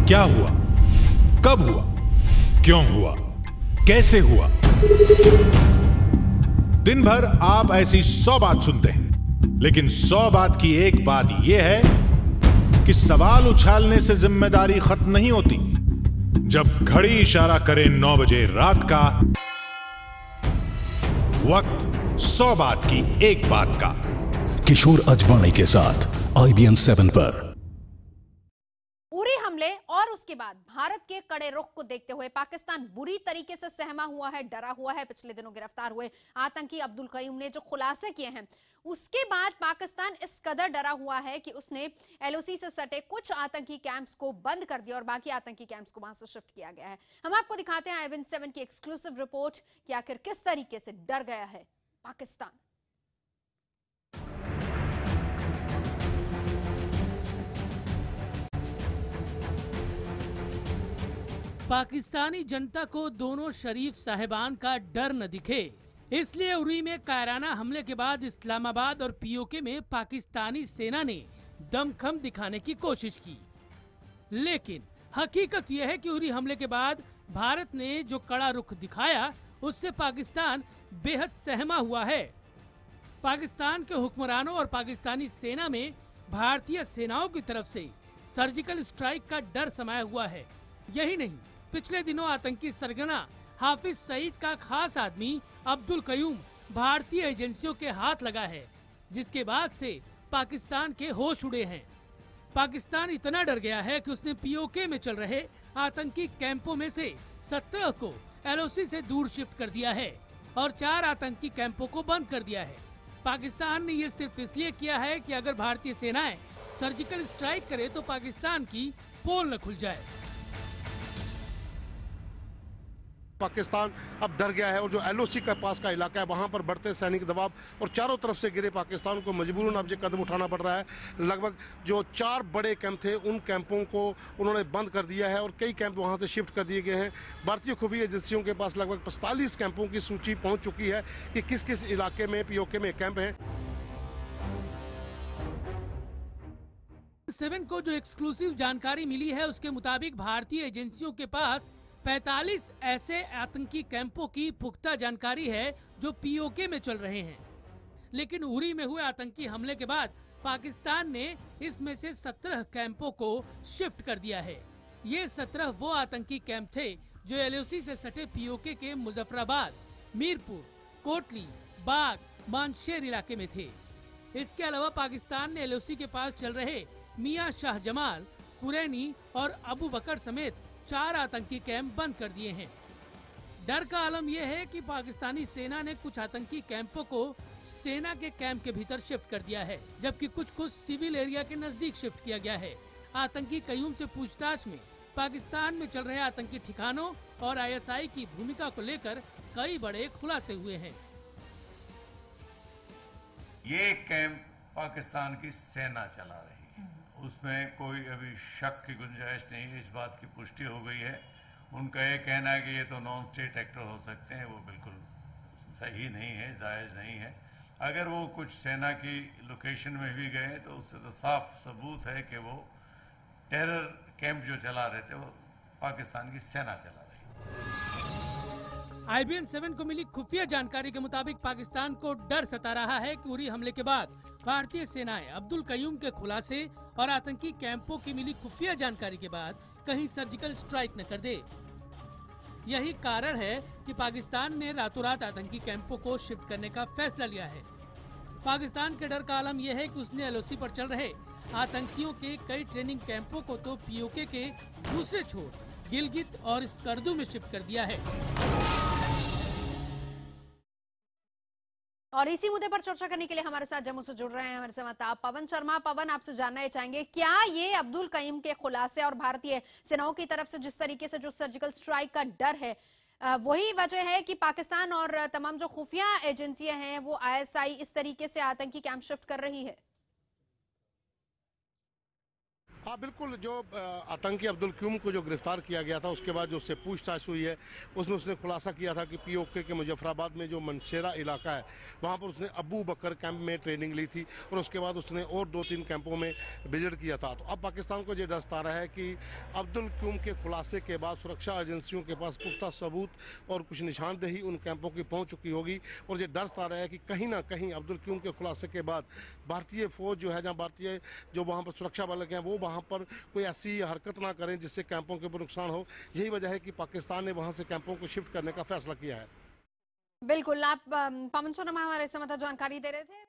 क्या हुआ, कब हुआ, क्यों हुआ, कैसे हुआ। दिन भर आप ऐसी 100 बात सुनते हैं, लेकिन 100 बात की एक बात यह है कि सवाल उछालने से जिम्मेदारी खत्म नहीं होती। जब घड़ी इशारा करे 9 बजे रात का, वक्त 100 बात की एक बात का। किशोर अजवाणी के साथ IBN 7 पर। उरी हमले और उसके बाद भारत के कड़े रुख को देखते हुए पाकिस्तान बुरी तरीके से सहमा हुआ है, डरा हुआ है। पिछले दिनों गिरफ्तार हुए आतंकी अब्दुल कयूम ने जो खुलासे किए हैं, उसके बाद पाकिस्तान इस कदर डरा हुआ है कि उसने LOC से सटे कुछ आतंकी कैंप्स को बंद कर दिया और बाकी आतंकी कैंप्स को वहां से शिफ्ट किया गया है। हम आपको दिखाते हैं IBN 7 की एक्सक्लूसिव रिपोर्ट कि आखिर किस तरीके से डर गया है पाकिस्तान। पाकिस्तानी जनता को दोनों शरीफ साहिबान का डर न दिखे, इसलिए उरी में कायराना हमले के बाद इस्लामाबाद और POK में पाकिस्तानी सेना ने दमखम दिखाने की कोशिश की। लेकिन हकीकत यह है कि उरी हमले के बाद भारत ने जो कड़ा रुख दिखाया, उससे पाकिस्तान बेहद सहमा हुआ है। पाकिस्तान के हुक्मरानों और पाकिस्तानी सेना में भारतीय सेनाओं की तरफ से सर्जिकल स्ट्राइक का डर समाया हुआ है। यही नहीं, पिछले दिनों आतंकी सरगना हाफिज सईद का खास आदमी अब्दुल कयूम भारतीय एजेंसियों के हाथ लगा है, जिसके बाद से पाकिस्तान के होश उड़े हैं। पाकिस्तान इतना डर गया है कि उसने POK में चल रहे आतंकी कैंपों में से 17 को LOC से दूर शिफ्ट कर दिया है और 4 आतंकी कैंपों को बंद कर दिया है। पाकिस्तान ने ये सिर्फ इसलिए किया है कि अगर भारतीय सेनाएं सर्जिकल स्ट्राइक करे तो पाकिस्तान की पोल न खुल जाए। पाकिस्तान अब डर गया है और जो LOC के पास का इलाका है, वहां पर बढ़ते सैनिक दबाव और चारों तरफ से घिरे पाकिस्तान को मजबूरन अब ये कदम उठाना पड़ रहा है। लगभग जो 4 बड़े कैंप थे, उन कैंपों को उन्होंने बंद कर दिया है और कई कैंप वहां से शिफ्ट कर दिए गए हैं। भारतीय खुफिया एजेंसियों के पास लगभग 45 कैंपों की सूची पहुंच चुकी है कि किस किस इलाके में POK में कैंप हैं। 7 को जो एक्सक्लूसिव जानकारी मिली है, उसके मुताबिक भारतीय एजेंसियों के पास 45 ऐसे आतंकी कैंपों की पुख्ता जानकारी है जो POK में चल रहे हैं। लेकिन उरी में हुए आतंकी हमले के बाद पाकिस्तान ने इसमें से 17 कैंपों को शिफ्ट कर दिया है। ये 17 वो आतंकी कैंप थे जो LOC से सटे POK के मुजफ्फराबाद, मीरपुर, कोटली, बाग, मानशेर इलाके में थे। इसके अलावा पाकिस्तान ने LOC के पास चल रहे मियां शाह जमाल, कुरैनी और अबू बकर समेत 4 आतंकी कैंप बंद कर दिए हैं। डर का आलम यह है कि पाकिस्तानी सेना ने कुछ आतंकी कैंपों को सेना के कैंप के भीतर शिफ्ट कर दिया है, जबकि कुछ को सिविल एरिया के नजदीक शिफ्ट किया गया है। आतंकी कयूम से पूछताछ में पाकिस्तान में चल रहे आतंकी ठिकानों और ISI की भूमिका को लेकर कई बड़े खुलासे हुए हैं। ये कैंप पाकिस्तान की सेना चला रही है, उसमें कोई अभी शक की गुंजाइश नहीं है। इस बात की पुष्टि हो गई है। उनका ये कहना है कि ये तो नॉन स्टेट एक्टर हो सकते हैं, वो बिल्कुल सही नहीं है, जायज़ नहीं है। अगर वो कुछ सेना की लोकेशन में भी गए तो उससे तो साफ सबूत है कि वो टेरर कैंप जो चला रहे थे वो पाकिस्तान की सेना चला रही है। IBN 7 को मिली खुफिया जानकारी के मुताबिक पाकिस्तान को डर सता रहा है कि उरी हमले के बाद भारतीय सेनाएं अब्दुल कयूम के खुलासे और आतंकी कैंपों की मिली खुफिया जानकारी के बाद कहीं सर्जिकल स्ट्राइक न कर दे। यही कारण है कि पाकिस्तान ने रातों रात आतंकी कैंपों को शिफ्ट करने का फैसला लिया है। पाकिस्तान के डर का आलम यह है कि उसने LOC पर चल रहे आतंकियों के कई ट्रेनिंग कैंपों को तो POK के दूसरे छोर गिलगित और स्कर्दू में शिफ्ट कर दिया है। और इसी मुद्दे पर चर्चा करने के लिए हमारे साथ जम्मू से जुड़ रहे हैं हमारे संवाददाता पवन शर्मा। पवन, आपसे जानना चाहेंगे, क्या ये अब्दुल कयूम के खुलासे और भारतीय सेनाओं की तरफ से जिस तरीके से जो सर्जिकल स्ट्राइक का डर है, वही वजह है कि पाकिस्तान और तमाम जो खुफिया एजेंसियां हैं वो ISI इस तरीके से आतंकी कैंप शिफ्ट कर रही है? हाँ बिल्कुल, जो आतंकी अब्दुल क्यूम को जो गिरफ्तार किया गया था उसके बाद जो उससे पूछताछ हुई है उसमें उसने खुलासा किया था कि पीओके के मुजफ्फराबाद में जो मनशेरा इलाका है वहाँ पर उसने अबू बकर कैंप में ट्रेनिंग ली थी और उसके बाद उसने और 2-3 कैंपों में विजिट किया था। तो अब पाकिस्तान को ये डर सता रहा है कि अब्दुल क्यूम के खुलासे के बाद सुरक्षा एजेंसियों के पास पुख्ता सबूत और कुछ निशानदेही उन कैंपों की पहुँच चुकी होगी और ये डर सता रहा है कि कहीं ना कहीं अब्दुल क्यूम के खुलासे के बाद भारतीय फौज जो है, जहाँ भारतीय जो वहाँ पर सुरक्षा बल हैं वो वहाँ पर कोई ऐसी हरकत ना करें जिससे कैंपों के ऊपर नुकसान हो। यही वजह है कि पाकिस्तान ने वहाँ से कैंपों को शिफ्ट करने का फैसला किया है। बिल्कुल, आप पवन सोनम हमारे समाचार जानकारी दे रहे थे।